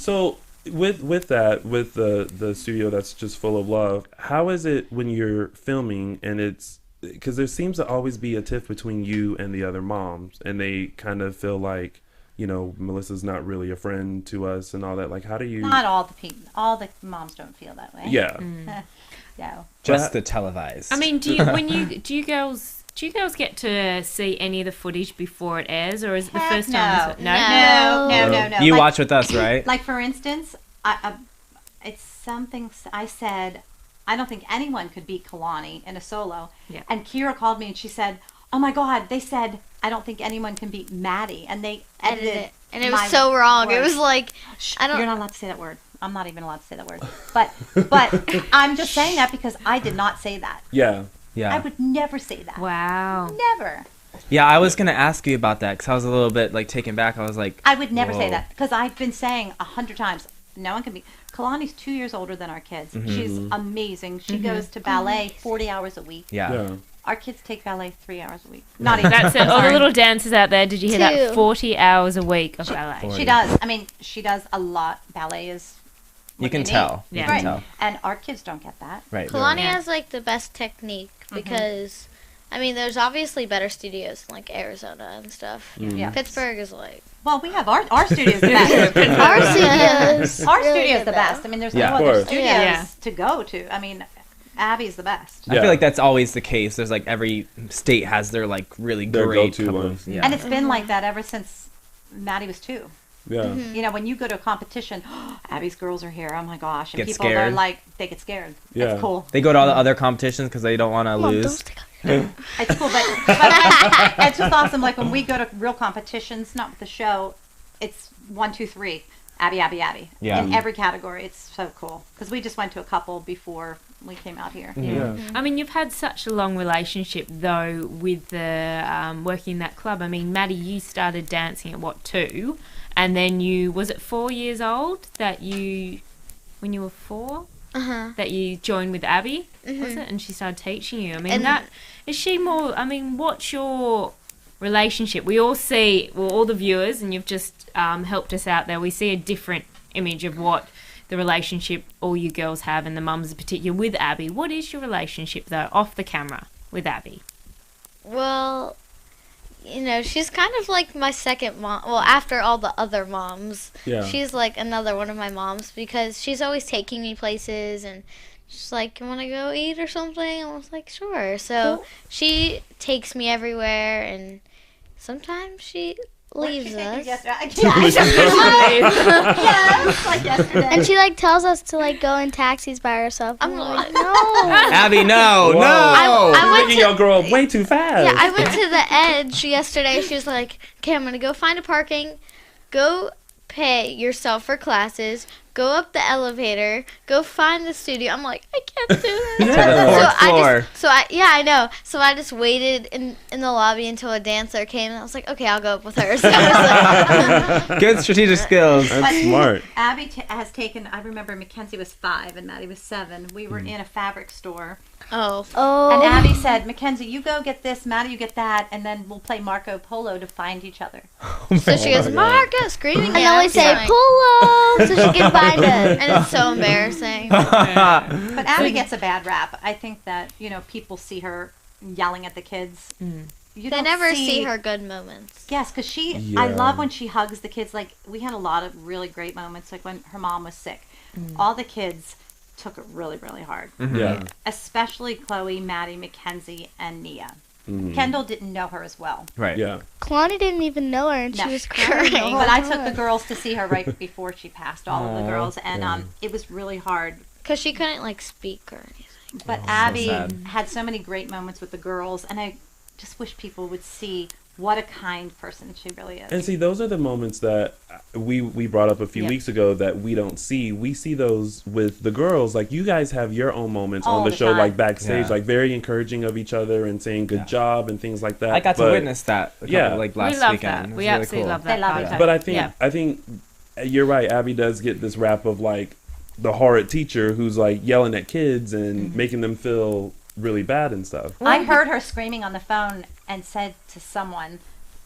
So with the studio that's just full of love, how is it when you're filming and it's because there seems to always be a tiff between you and the other moms, and they kind of feel like, you know, Melissa's not really a friend to us and all that. Like, how do you? Not all the moms don't feel that way. Yeah. No. Just the televised. I mean, do you girls get to see any of the footage before it airs, or is it the first time? No. You watch with us, right? Like, for instance, it's something I said, I don't think anyone could beat Kalani in a solo. Yeah. And Kira called me and she said, oh my God, they said, I don't think anyone can beat Maddie. And they edited it. And it was so wrong. Word. It was like, You're not allowed to say that word. I'm not even allowed to say that word. But I'm just saying that because I did not say that. Yeah. Yeah. I would never say that. Wow. Never. Yeah, I was gonna ask you about that because I was a little bit like taken back. I was like, I would never say whoa. that because I've been saying 100 times, no one can be. Kalani's 2 years older than our kids. She's amazing. She goes to ballet 40 hours a week. Yeah. Our kids take ballet 3 hours a week. Not even. That's it. All the little dancers out there. Did you hear that? 2. 40 hours a week of ballet. She does. I mean, she does a lot. Ballet is. You can tell. Yeah. You can Right. tell. And our kids don't get that. Right. Kalani Yeah. has like the best technique because, I mean, there's obviously better studios in like Arizona and stuff. Yeah. Pittsburgh is like Well, we have our studio's the best. our studios. Our really studio's good, the though. best. I mean, there's Yeah. no Of other course. studios Yeah. to go to. I mean, Abby's the best. I Yeah. feel like that's always the case. There's like every state has their like really Their great go-to couple ones. of, yeah. And it's been like that ever since Maddie was 2. Yeah. You know, when you go to a competition, Abby's girls are here. Oh my gosh! And Get people are scared. like, they get scared. Yeah. It's cool. They go to all the other competitions because they don't want to lose. It's cool, but it's just awesome. Like when we go to real competitions, not with the show, it's 1, 2, 3, Abby, Abby, Abby. Yeah. In every category, it's so cool because we just went to a couple before we came out here. Yeah. I mean, you've had such a long relationship, though, with the working that club. I mean, Maddie, you started dancing at, what, 2? And then was it 4 years old that when you were 4, that you joined with Abby, was it? And she started teaching you. I mean, what's your relationship? We all see, all the viewers, and you've just helped us out there, we see a different image of what the relationship all you girls have, and the mums in particular, with Abby. What is your relationship, though, off the camera with Abby? Well, you know, she's kind of like my second mom. Well, after all the other moms, Yeah. she's like another one of my moms because she's always taking me places and she's like, you want to go eat or something? I was like, sure. So she takes me everywhere and sometimes she leaves us. Yes, like yesterday. And she like tells us to like go in taxis by herself. I'm And we're like, like, no. Abby, no, Whoa. no. I You're went making y'all grow up way too fast. Yeah, I went to the Edge yesterday. She was like, okay, I'm going to go find a parking, go pay yourself for classes, go up the elevator, go find the studio. I'm like, I can't do this. To the fourth floor. I know. So I just waited in the lobby until a dancer came, and I was like, okay, I'll go up with her. So I was like, Good strategic skills. That's smart. Abby has taken, I remember Mackenzie was 5 and Maddie was 7. We were in a fabric store. oh. And Abby said, Mackenzie, you go get this, Maddie, you get that, and then we'll play Marco Polo to find each other. So she goes, Marco, screaming. and then we say pull up so she can find us. And it's so embarrassing. But Abby gets a bad rap. I think that, you know, people see her yelling at the kids. You They don't never see her good moments. Yes, because I Yeah. love when she hugs the kids. Like, we had a lot of really great moments, like when her mom was sick. All the kids took it really, really hard. Yeah. Especially Chloe, Maddie, Mackenzie, and Nia. Kendall didn't know her as well. Right. Yeah. Kalani didn't even know her, and No. she was crying. the whole But I took time. the girls to see her right before she passed, all of the girls, and it was really hard. Because she couldn't, like, speak or anything. But Abby sad. had so many great moments with the girls, and I just wish people would see what a kind person she really is. And see, those are the moments that we brought up a few weeks ago that we don't see. We see those with the girls. Like, you guys have your own moments All on the the show, time. like backstage, Yeah. like very encouraging of each other and saying good job and things like that. I got to But- witness that like last we love weekend. that. It was We really absolutely cool. love that. They love part each of other. it. But Yeah. I think you're right. Abby does get this rap of like the horrid teacher who's like yelling at kids and making them feel really bad and stuff. I heard her screaming on the phone and said to someone,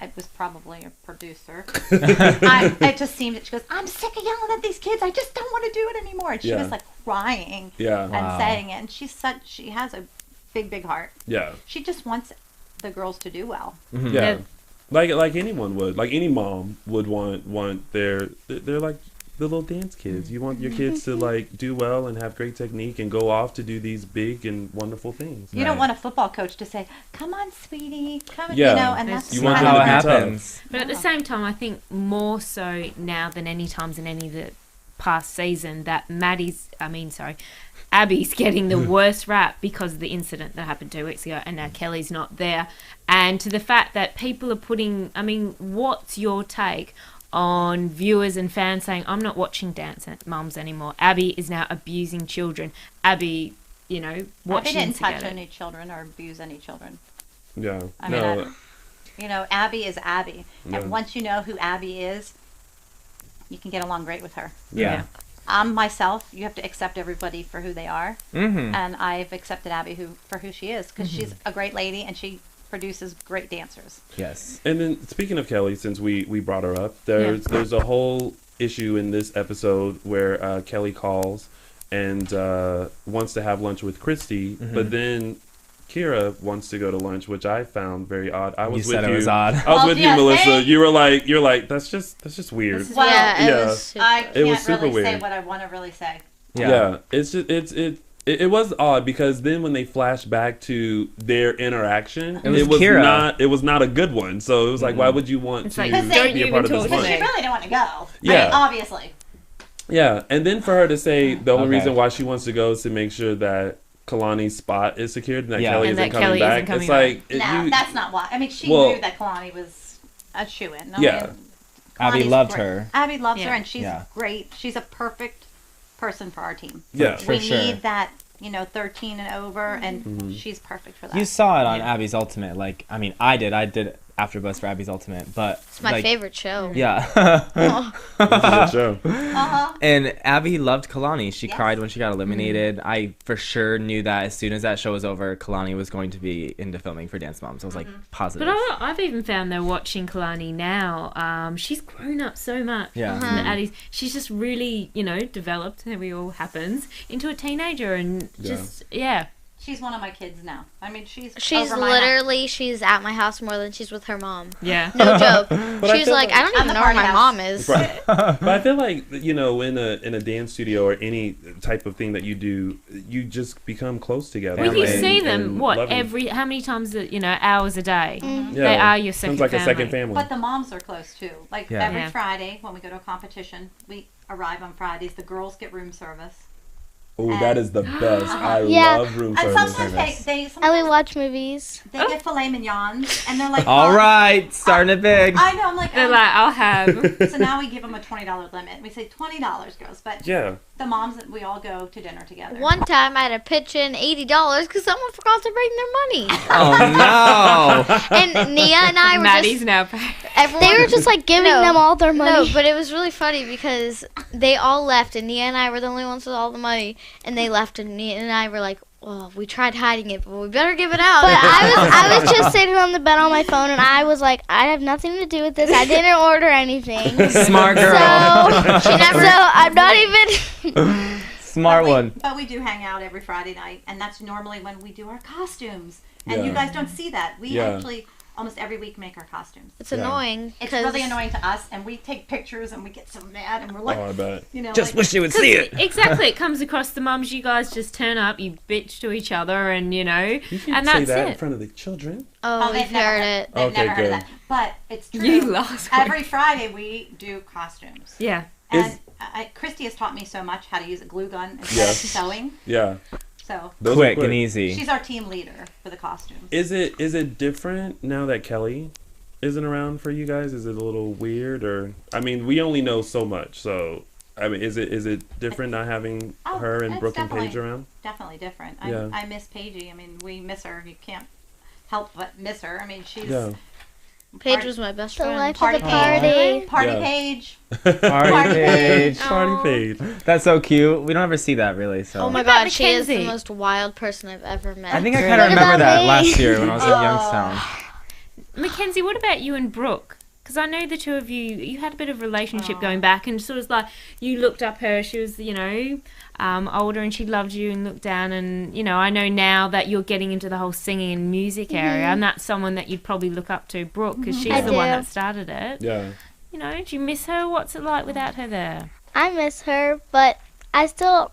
it was probably a producer. It just seemed that she goes, I'm sick of yelling at these kids. I just don't want to do it anymore. And she was like crying and saying it. And she has a big heart. Yeah. She just wants the girls to do well. Yeah. Like anyone would. Like any mom would want they're like the little dance kids. You want your kids to like do well and have great technique and go off to do these big and wonderful things. You don't want a football coach to say, "Come on, sweetie, come." Yeah. You know, and that's you want how it them to be happens. tough. But at the same time, I think more so now than any times in any of the past season that Abby's getting the worst rap because of the incident that happened 2 weeks ago, and now Kelly's not there. And to the fact that people are putting, what's your take on viewers and fans saying, I'm not watching Dance Mums anymore. Abby is now abusing children. Abby, watching Abby didn't touch together. any children or abuse any children. Yeah. Abby is Abby. Yeah. And once you know who Abby is, you can get along great with her. Yeah. Myself, you have to accept everybody for who they are. Mm-hmm. And I've accepted Abby for who she is because she's a great lady and she produces great dancers. Yes. And then speaking of Kelly, since we brought her up, there's a whole issue in this episode where Kelly calls and wants to have lunch with Christy, but then Kira wants to go to lunch, which I found very odd. I was with you. It was odd. I was with you, Melissa. You're like that's just weird. Well, it was super I can't It was super really say weird. what I want to really say. Yeah. It's just it was odd because then when they flash back to their interaction, it was Kira. not a good one. So it was like, why would you want It's to like, don't be a even part of talk this to Because lunch? she really didn't want to go. Yeah. Obviously. Yeah, and then for her to say the only Okay. reason why she wants to go is to make sure that Kalani's spot is secured and that Yeah. Kelly And isn't that coming Kelly back. isn't coming It's back. like No, that's not why. I mean, she Well- knew that Kalani was a shoo-in. Yeah. Abby Kalani's loved great. her. Abby loves her, Yeah. and she's great. She's a perfect person for our team. yeah. For We sure. need that, 13 and over, and she's perfect for that. You saw it on Abby's Ultimate. I did Afterbuzz for Abby's Ultimate, but It's my favorite show. Yeah. It's a good show. And Abby loved Kalani. She Yes. cried when she got eliminated. I for sure knew that as soon as that show was over, Kalani was going to be into filming for Dance Moms. I was like positive. But I've even found though watching Kalani now, she's grown up so much. Yeah. From the Addies. She's just really, developed, we all happens, into a teenager and just She's one of my kids now. I mean, she's She's over my literally, she's at my house more than she's with her mom. Yeah. No joke. I She's feel like, I don't I'm even the know where party my house. mom is. But I feel like in a dance studio or any type of thing that you do, you just become close together. Well, you and- see them, and what, loving. how many times, hours a day? Mm-hmm. Yeah. They are your second Sounds like family. a second family. But the moms are close too. Like Yeah. every Yeah. Friday when we go to a competition, we arrive on Fridays. The girls get room service. Oh, that is the best. I Yeah. love room And service. sometimes they And we watch movies. they get filet mignons, and they're like, All "Mom," right, starting it big. I know. I'm like, They're like, I'll have. so now we give them a $20 limit. We say $20, girls. But Yeah. the moms, we all go to dinner together. One time I had to pitch in $80 because someone forgot to bring their money. Oh no! And Nia and I were Maddie's just, now paid. everyone, They were just like giving No. them all their money. No, but it was really funny because they all left and Nia and I were the only ones with all the money. And they left and Nia and I were like, well, we tried hiding it, but we better give it out. But I was just sitting on the bed on my phone, and I was like, I have nothing to do with this. I didn't order anything. Smart girl. She never. So I'm not even. Smart one. But we do hang out every Friday night, and that's normally when we do our costumes. And you Yeah. guys don't see that. We Yeah. actually almost every week make our costumes. It's annoying. It's 'cause really annoying to us, and we take pictures, and we get so mad, and we're like, Oh, I bet. Just wish you would see it. Exactly. It comes across the mums. You guys just turn up, you bitch to each other, and, You can't and say that's that in it. front of the children. Oh, they've we've never heard it. They've Okay, never heard of good. that. But it's true. You last week. Every Friday we do costumes. Yeah. And Christy has taught me so much how to use a glue gun instead Yes. of sewing. Yeah. So Those are Quick and easy. she's our team leader for the costumes. Is it different now that Kelly isn't around for you guys? Is it a little weird, or I mean, we only know so much, so I mean, is it different not having Oh, her and it's Brooke and definitely- Paige around? Definitely different. Yeah. I miss Paigey. I mean, we miss her. You can't help but miss her. I mean, she's Yeah. Paige was my best The friend. life Party of the party. Party Yeah. Paige. Party Paige. Party Paige. That's so cute. We don't ever see that really. So. Oh my What about god, she is the Mackenzie? most wild person I've ever met. I think I Really? kind of What remember about that me? last year when I was in Youngstown. Mackenzie, what about you and Brooke? Because I know the two of you had a bit of relationship going back, and sort of like you looked up her. She was, older, and she loved you and looked down. And I know now that you're getting into the whole singing and music area, and that's someone that you'd probably look up to, Brooke, because she's the one that started it. Yeah. Do you miss her? What's it like without her there? I miss her, but I still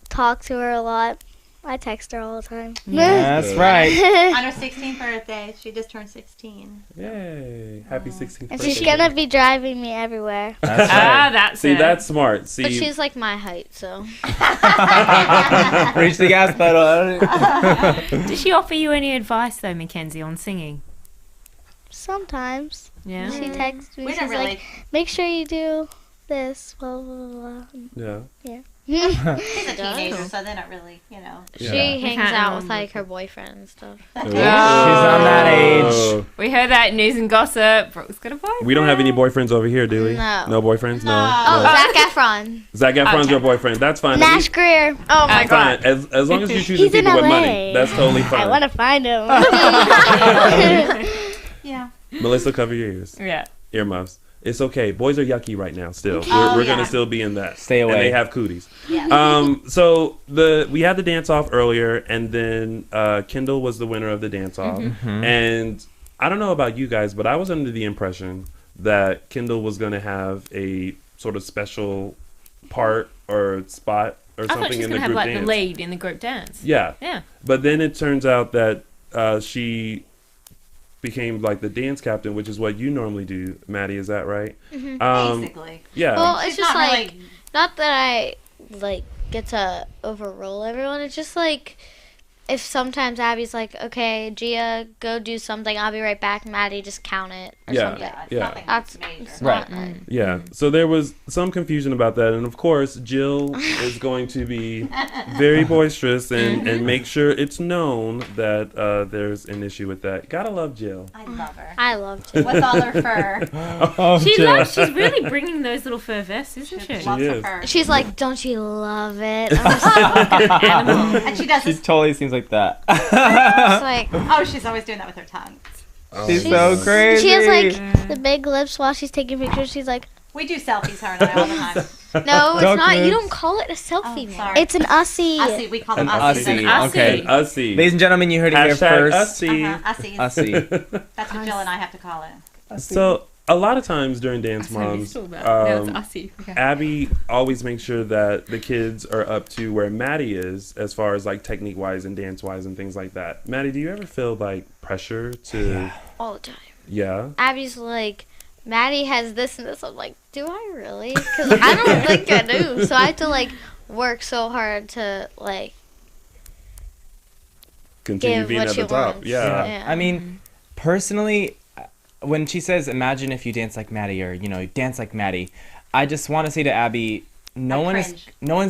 talk to her a lot. I text her all the time. Yeah, that's right. On her 16th birthday, she just turned 16. Yay. Happy 16th And birthday. she's going to be driving me everywhere. That's right. That's See, it. that's smart. But she's like my height, so. Reach the gas pedal. Does she offer you any advice, though, Mackenzie, on singing? Sometimes. Yeah. She texts me. We She's don't really. like, make sure you do this, blah, blah, blah. Yeah. She's a teenager, so they're not really, She Yeah. hangs out with like her boyfriend and stuff. She's on that age. We heard that news and gossip. Brooke's got a boyfriend. We don't have any boyfriends over here, do we? No. No boyfriends? No. Oh, No. Zac Efron. Zac Efron's your boyfriend. That's fine. Nash Greer. Oh my Fine. god. As long as you choose He's people in with LA. money, that's totally fine. I want to find him. Yeah. Melissa, cover your ears. Yeah. Earmuffs. It's okay. Boys are yucky right now. Still, Oh, we're yeah. gonna still be in that. Stay away. And they have cooties. Yeah. So we had the dance off earlier, and then Kendall was the winner of the dance off. And I don't know about you guys, but I was under the impression that Kendall was gonna have a sort of special part or spot or I thought something she was in going the to have group like dance. the lead in the group dance. Yeah. Yeah. But then it turns out that she became like the dance captain, which is what you normally do, Maddie. Is that right? Basically. Yeah. Well, She's it's just not like, really- not that I like get to overrule everyone. It's just like, if sometimes Abby's like, okay, Gia, go do something. I'll be right back. Maddie, just count it or Yeah. something. Yeah, it's Yeah. nothing That's major. it's Right. not, like- Yeah, so there was some confusion about that, and of course, Jill is going to be very boisterous and make sure it's known that there's an issue with that. Gotta love Jill. I love her. I loved it. With all her fur. Oh, She's really bringing those little fur vests, isn't she? Lots is. of fur. She's like, don't you love it? I'm just like, Animal. And she does She this. totally seems like that. it's like Oh, she's always doing that with her tongue. She's so crazy. She has like the big lips while she's taking pictures. She's like, We do selfies, her and I, all the time. no, it's Duck not. You lips. don't call it a selfie, Oh, man. sorry. it's an ussy. Ussy. We call them An ussies. ussy. Ussy. Okay. Ussy. Ladies and gentlemen, you heard it here Hashtag first. Ussy. Ussies. Ussy. That's what Jill and I have to call it. So a lot of times during Dance Moms, Abby always makes sure that the kids are up to where Maddie is as far as like technique wise and dance wise and things like that. Maddie, do you ever feel like pressure to? All the time. Yeah. Abby's like, Maddie has this and this. I'm like, do I really? Because I don't think I do. So I have to like work so hard to like Continue give being what at she the top. wants. Yeah. Yeah. I mean, personally, when she says, imagine if you dance like Maddie or, dance like Maddie, I just want to say to Abby, no one's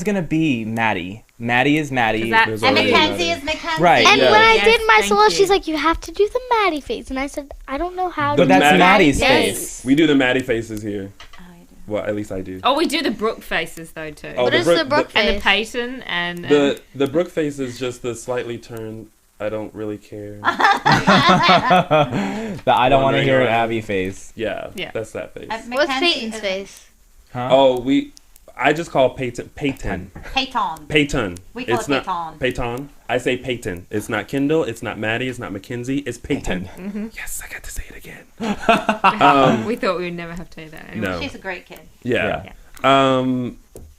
going to be Maddie. Maddie is Maddie. There's And already Mackenzie another. is Mackenzie. Right. And Yeah. when I Yes, did my thank solo, you. she's like, you have to do the Maddie face. And I said, I don't know how But to that's do Maddie's Maddie's face. We do the Maddie faces here. Oh, you do. Well, at least I do. Oh, we do the Brooke faces though too. Oh, What is the Brooke And the face? Peyton and The Brooke face is just the slightly turned. I don't really care. The I don't want to Wandering hear an around. Abby face. Yeah, Yeah. that's that face. And What's Mackenzie Peyton's is- face? Huh? Oh, I just call Peyton. Peyton. Peyton. We call It's it not Peyton. I say Peyton. It's not Kendall. It's not Maddie. It's not Mackenzie. It's Peyton. Yes, I got to say it again. we thought we would never have to do that. Anyway. No. She's a great kid. Yeah.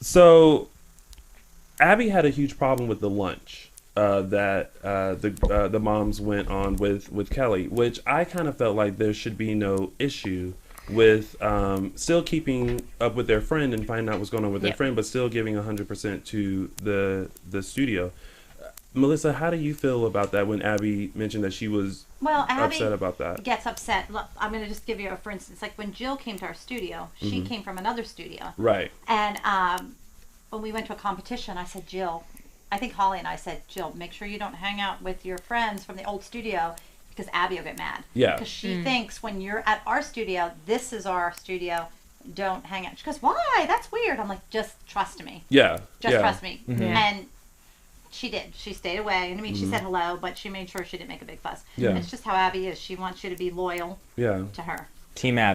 So Abby had a huge problem with the lunch that the moms went on with Kelly, which I kind of felt like there should be no issue with still keeping up with their friend and finding out what's going on with their friend, but still giving 100% to the studio. Melissa, how do you feel about that when Abby mentioned that she was Abby upset about that? Gets upset. Look, I'm going to just give you a for instance. Like when Jill came to our studio, she came from another studio. Right. And when we went to a competition, I said, Jill, I think Holly and I said, Jill, make sure you don't hang out with your friends from the old studio because Abby will get mad. Yeah. Because she thinks when you're at our studio, this is our studio, don't hang out. She goes, why? That's weird. I'm like, just trust me. Yeah. Just trust me. Yeah. And She did. She stayed away. And I mean, she said hello, but she made sure she didn't make a big fuss. Yeah. It's just how Abby is. She wants you to be loyal to her. Team Abby.